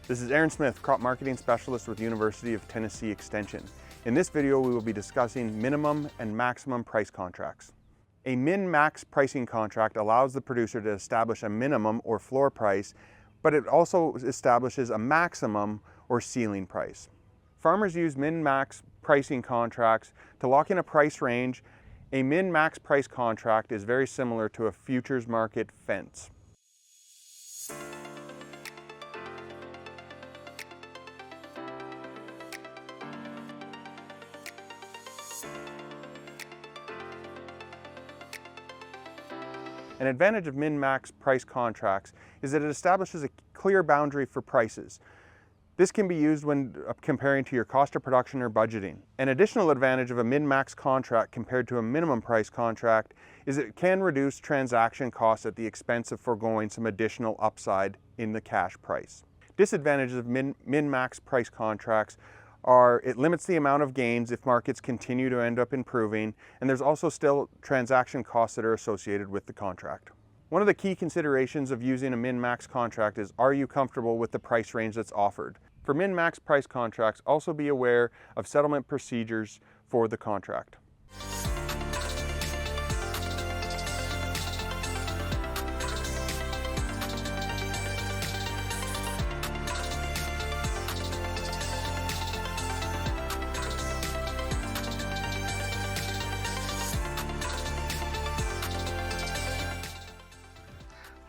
This is Aaron Smith, Crop Marketing Specialist with University of Tennessee Extension. In this video, we will be discussing minimum and maximum price contracts. A min-max pricing contract allows the producer to establish a minimum or floor price, but it also establishes a maximum or ceiling price. Farmers use min-max pricing contracts to lock in a price range. A min-max price contract is very similar to a futures market fence. An advantage of min-max price contracts is that it establishes a clear boundary for prices. This can be used when comparing to your cost of production or budgeting. An additional advantage of a min-max contract compared to a minimum price contract is it can reduce transaction costs at the expense of foregoing some additional upside in the cash price. Disadvantages of min-max price contracts are it limits the amount of gains if markets continue to end up improving, and there's also still transaction costs that are associated with the contract. One of the key considerations of using a min-max contract is, are you comfortable with the price range that's offered? For min-max price contracts, also be aware of settlement procedures for the contract.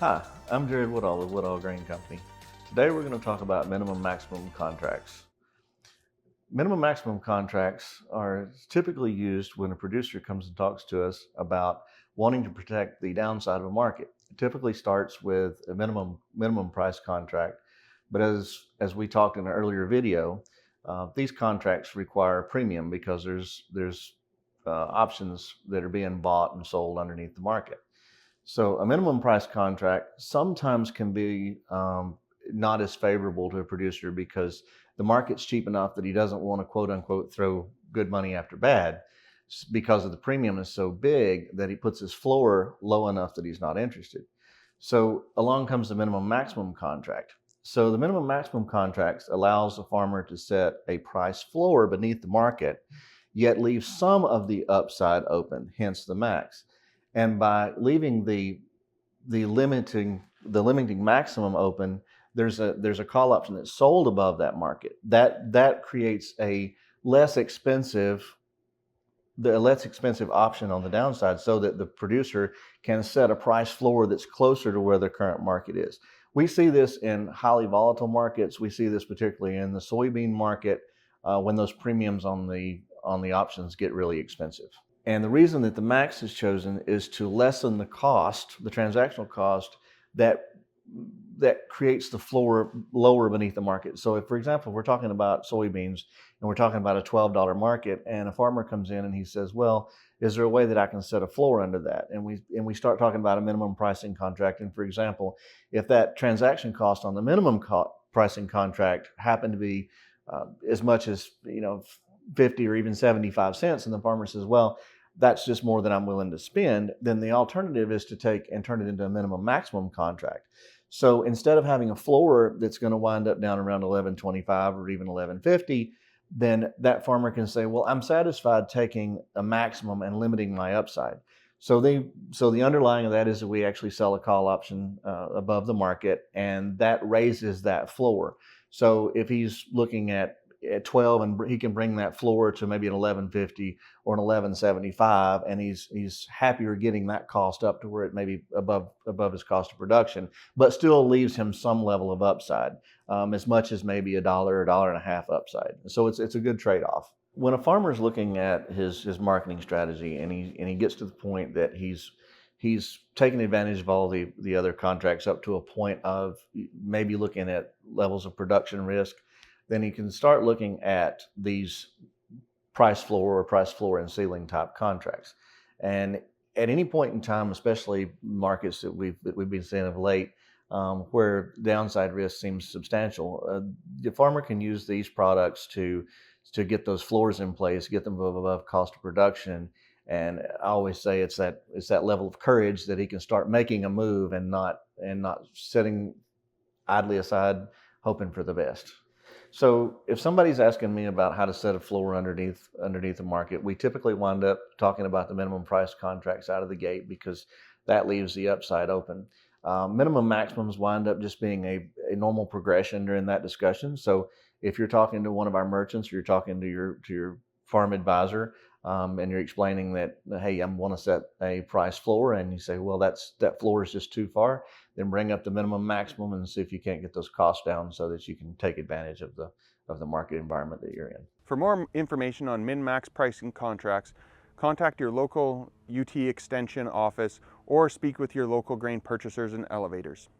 Hi, I'm Jared Woodall of Woodall Grain Company. Today we're going to talk about minimum maximum contracts. Minimum maximum contracts are typically used when a producer comes and talks to us about wanting to protect the downside of a market. It typically starts with a minimum price contract, but as we talked in an earlier video, these contracts require a premium because there's options that are being bought and sold underneath the market. So a minimum price contract sometimes can be not as favorable to a producer because the market's cheap enough that he doesn't want to quote unquote throw good money after bad because of the premium is so big that he puts his floor low enough that he's not interested. So along comes the minimum maximum contract. So the minimum maximum contracts allows a farmer to set a price floor beneath the market, yet leave some of the upside open, hence the max. And by leaving the limiting maximum open, there's a call option that's sold above that market. That creates a less expensive option on the downside, so that the producer can set a price floor that's closer to where the current market is. We see this in highly volatile markets. We see this particularly in the soybean market when those premiums on the options get really expensive. And the reason that the max is chosen is to lessen the cost, the transactional cost that creates the floor lower beneath the market. So if, for example, we're talking about soybeans and we're talking about a $12 market, and a farmer comes in and he says, well, is there a way that I can set a floor under that? And we start talking about a minimum pricing contract. And for example, if that transaction cost on the minimum pricing contract happened to be as much as 50 or even 75 cents, and the farmer says, well, that's just more than I'm willing to spend, then the alternative is to take and turn it into a minimum maximum contract. So instead of having a floor that's going to wind up down around $11.25 or even $11.50, then that farmer can say, well, I'm satisfied taking a maximum and limiting my upside. So the underlying of that is that we actually sell a call option above the market, and that raises that floor. So if he's looking at 12 and he can bring that floor to maybe an 11.50 or an 11.75, and he's happier getting that cost up to where it may be above his cost of production, but still leaves him some level of upside, as much as maybe $1 or $1.50 upside. So it's a good trade-off. When a farmer is looking at his marketing strategy and he gets to the point that he's taking advantage of all the other contracts up to a point of maybe looking at levels of production risk, then he can start looking at these price floor and ceiling type contracts. And at any point in time, especially markets that we've been seeing of late, where downside risk seems substantial, the farmer can use these products to get those floors in place, get them above cost of production. And I always say it's that level of courage that he can start making a move and not setting idly aside hoping for the best. So if somebody's asking me about how to set a floor underneath the market, we typically wind up talking about the minimum price contracts out of the gate because that leaves the upside open. Minimum maximums wind up just being a normal progression during that discussion. So if you're talking to one of our merchants, or you're talking to your farm advisor, and you're explaining that, hey, I want to set a price floor, and you say, well, that floor is just too far, then bring up the minimum maximum and see if you can't get those costs down so that you can take advantage of the market environment that you're in. For more information on min-max pricing contracts, contact your local UT Extension office or speak with your local grain purchasers and elevators.